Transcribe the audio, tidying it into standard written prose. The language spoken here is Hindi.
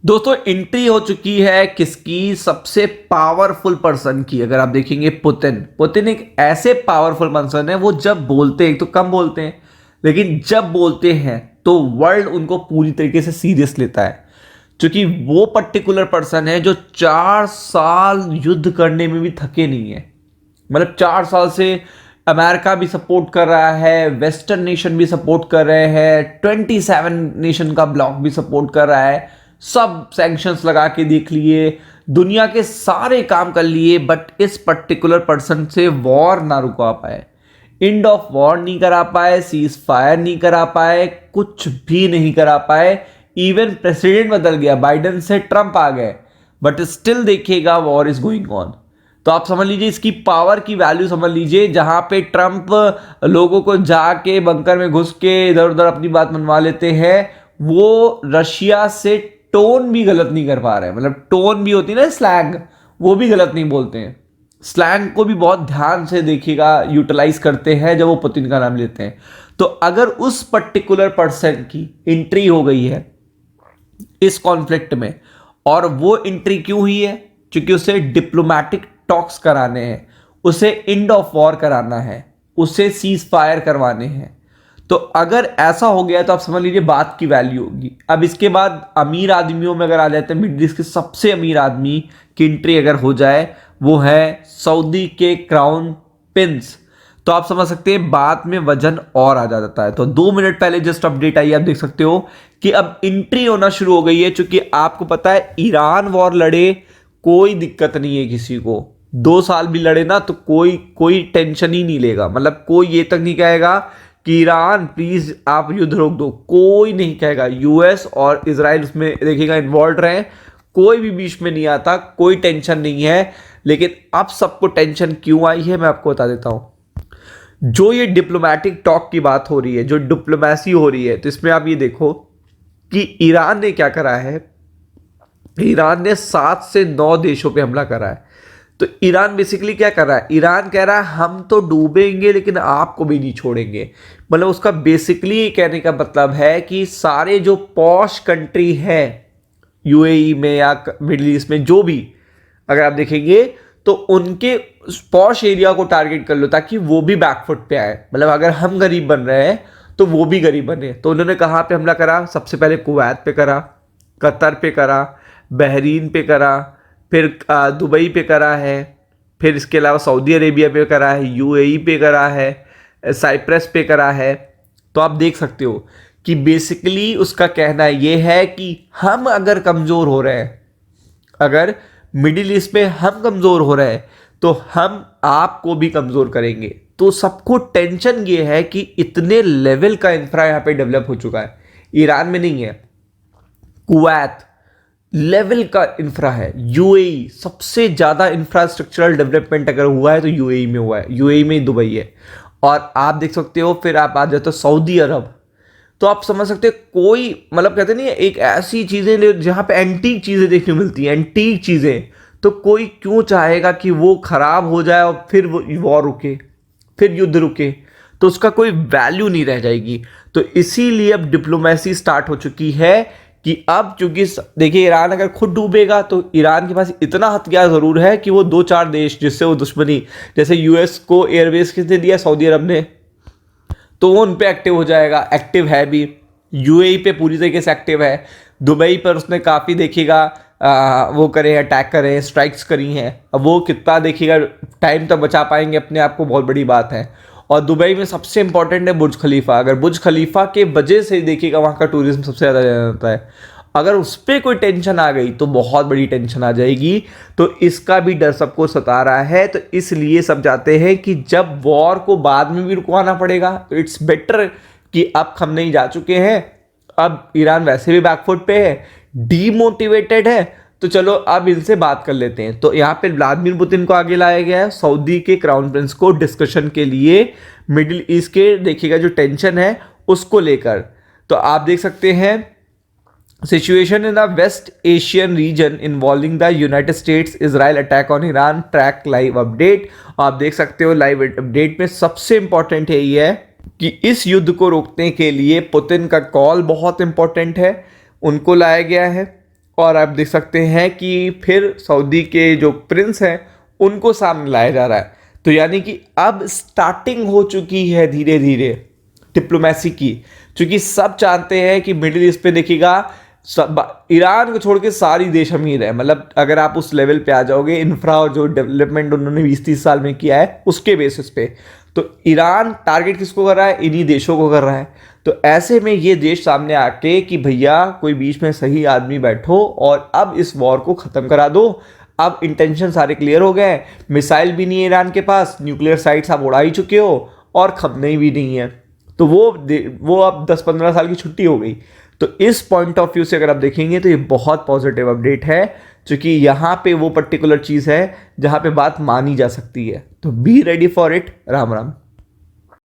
दोस्तों एंट्री हो चुकी है किसकी? सबसे पावरफुल पर्सन की। अगर आप देखेंगे पुतिन एक ऐसे पावरफुल पर्सन है, वो जब बोलते हैं, एक तो कम बोलते हैं लेकिन जब बोलते हैं तो वर्ल्ड उनको पूरी तरीके से सीरियस लेता है, क्योंकि वो पर्टिकुलर पर्सन है जो 4 साल युद्ध करने में भी थके नहीं है। मतलब 4 साल से अमेरिका भी सपोर्ट कर रहा है, वेस्टर्न नेशन भी सपोर्ट कर रहे हैं, 27 नेशन का ब्लॉक भी सपोर्ट कर रहा है, सब सैंक्शंस लगा के देख लिए, दुनिया के सारे काम कर लिए, बट इस पर्टिकुलर पर्सन से वॉर ना रुका पाए, एंड ऑफ वॉर नहीं करा पाए, सीज फायर नहीं करा पाए, कुछ भी नहीं करा पाए। इवन प्रेसिडेंट बदल गया, बाइडेन से ट्रंप आ गए, बट स्टिल देखिएगा वॉर इज गोइंग ऑन। तो आप समझ लीजिए इसकी पावर की वैल्यू समझ लीजिए। जहां पे ट्रंप लोगों को जाके बंकर में घुस के इधर उधर अपनी बात मनवा लेते हैं, वो रशिया से टोन भी गलत नहीं कर पा रहे हैं। मतलब टोन भी होती है ना, स्लैंग, वो भी गलत नहीं बोलते हैं। स्लैंग को भी बहुत ध्यान से देखिएगा यूटिलाइज करते हैं जब वो पुतिन का नाम लेते हैं। तो अगर उस पर्टिकुलर पर्सन की एंट्री हो गई है इस कॉन्फ्लिक्ट में, और वो एंट्री क्यों हुई है? क्योंकि उसे डिप्लोमेटिक टॉक्स कराने हैं, उसे एंड ऑफ वॉर कराना है, उसे सीज फायर करवाने हैं। तो अगर ऐसा हो गया तो आप समझ लीजिए बात की वैल्यू होगी। अब इसके बाद अमीर आदमियों में अगर आ जाते हैं, मिडिल ईस्ट के सबसे अमीर आदमी की एंट्री अगर हो जाए, वो है सऊदी के क्राउन प्रिंस। तो आप समझ सकते हैं बात में वजन और आ जाता है। तो 2 मिनट पहले जस्ट अपडेट आई, आप देख सकते हो कि अब एंट्री होना शुरू हो गई है। क्योंकि आपको पता है ईरान वॉर लड़े, कोई दिक्कत नहीं है किसी को। 2 साल भी लड़े ना तो कोई टेंशन ही नहीं लेगा। मतलब कोई ये तक नहीं कहेगा कि ईरान प्लीज आप युद्ध रोक दो, कोई नहीं कहेगा। यूएस और इजराइल उसमें देखिएगा इन्वॉल्व रहे, कोई भी बीच में नहीं आता, कोई टेंशन नहीं है। लेकिन अब सबको टेंशन क्यों आई है मैं आपको बता देता हूं। जो ये डिप्लोमेटिक टॉक की बात हो रही है, जो डिप्लोमेसी हो रही है, तो इसमें आप ये देखो कि ईरान ने क्या करा है। ईरान ने 7 से 9 देशों पे हमला करा है। तो ईरान बेसिकली क्या कर रहा है? ईरान कह रहा है हम तो डूबेंगे लेकिन आपको भी नहीं छोड़ेंगे। मतलब उसका बेसिकली कहने का मतलब है कि सारे जो पॉश कंट्री है यूएई में या मिडिल ईस्ट में, जो भी अगर आप देखेंगे तो उनके पॉश एरिया को टारगेट कर लो ताकि वो भी बैकफुट पे आए। मतलब अगर हम गरीब बन रहे हैं तो वो भी गरीब बने। तो उन्होंने कहाँ पे हमला करा? सबसे पहले कुवैत पे करा, कतर पे करा, बहरीन पे करा, फिर दुबई पे करा है, फिर इसके अलावा सऊदी अरेबिया पे करा है, यूएई पे करा है, साइप्रस पे करा है। तो आप देख सकते हो कि बेसिकली उसका कहना ये है कि हम अगर कमज़ोर हो रहे हैं, अगर मिडिल ईस्ट में हम कमज़ोर हो रहे हैं तो हम आपको भी कमज़ोर करेंगे। तो सबको टेंशन ये है कि इतने लेवल का इंफ्रा यहाँ पे डेवलप हो चुका है, ईरान में नहीं है, कुवैत लेवल का इंफ्रा है। यूएई सबसे ज़्यादा इंफ्रास्ट्रक्चरल डेवलपमेंट अगर हुआ है तो यूएई में हुआ है, यूएई में दुबई है। और आप देख सकते हो फिर आप आ जाते हो सऊदी अरब। तो आप समझ सकते हो कोई, मतलब कहते नहीं, एक ऐसी चीज़ें जहाँ पे एंटीक चीज़ें देखने को मिलती हैं, एंटीक चीज़ें, तो कोई क्यों चाहेगा कि वो खराब हो जाए और फिर वो वॉर रुके, फिर युद्ध रुके? तो उसका कोई वैल्यू नहीं रह जाएगी। तो इसीलिए अब डिप्लोमेसी स्टार्ट हो चुकी है कि अब चूंकि देखिए ईरान अगर खुद डूबेगा तो ईरान के पास इतना हथियार जरूर है कि वो 2-4 देश जिससे वो दुश्मनी, जैसे यूएस को एयरबेस किसने दिया? सऊदी अरब ने, तो वो उन पे एक्टिव हो जाएगा, एक्टिव है भी। यूएई पे पूरी तरीके से एक्टिव है। दुबई पर उसने काफ़ी देखिएगा वो करे, अटैक करे, स्ट्राइक्स करी हैं। अब वो कितना देखिएगा टाइम तक बचा पाएंगे अपने आप को, बहुत बड़ी बात है। और दुबई में सबसे इंपॉर्टेंट है बुर्ज खलीफा। अगर बुर्ज खलीफा के वजह से देखिएगा वहाँ का टूरिज्म सबसे ज़्यादा जाता है। अगर उस पर कोई टेंशन आ गई तो बहुत बड़ी टेंशन आ जाएगी। तो इसका भी डर सबको सता रहा है। तो इसलिए सब चाहते हैं कि जब वॉर को बाद में भी रुकवाना पड़ेगा तो इट्स बेटर कि अब हम नहीं जा चुके हैं, अब ईरान वैसे भी बैकफुट पे है, डीमोटिवेटेड है, तो चलो अब इनसे बात कर लेते हैं। तो यहाँ पे व्लादिमीर पुतिन को आगे लाया गया है, सऊदी के क्राउन प्रिंस को, डिस्कशन के लिए मिडिल ईस्ट के देखिएगा जो टेंशन है उसको लेकर। तो आप देख सकते हैं situation in the West Asian region involving the United States, Israel attack on Iran, track live update. आप देख सकते हो लाइव अपडेट में सबसे इंपॉर्टेंट है ये कि इस युद्ध को रोकने के लिए पुतिन का कॉल बहुत इंपॉर्टेंट है, उनको लाया गया है। और आप देख सकते हैं कि फिर सऊदी के जो प्रिंस हैं उनको सामने लाया जा रहा है। तो यानी कि अब स्टार्टिंग हो चुकी है धीरे धीरे डिप्लोमेसी की, क्योंकि सब चाहते हैं कि मिडिल ईस्ट पे देखिएगा ईरान को छोड़ के सारी देश अमीर है। मतलब अगर आप उस लेवल पे आ जाओगे, इंफ्रा और जो डेवलपमेंट उन्होंने 20-30 साल में किया है उसके बेसिस पे, तो ईरान टारगेट किसको कर रहा है? इन्हीं देशों को कर रहा है। तो ऐसे में ये देश सामने आके कि भैया कोई बीच में सही आदमी बैठो और अब इस वॉर को ख़त्म करा दो। अब इंटेंशन सारे क्लियर हो गए, मिसाइल भी नहीं है ईरान के पास, न्यूक्लियर साइट्स आप उड़ा ही चुके हो और खपने भी नहीं है। तो वो अब 10-15 साल की छुट्टी हो गई। तो इस पॉइंट ऑफ व्यू से अगर आप देखेंगे तो ये बहुत पॉजिटिव अपडेट है, क्योंकि यहाँ पे वो पर्टिकुलर चीज़ है जहाँ पे बात मानी जा सकती है। तो be ready for it. Ram Ram.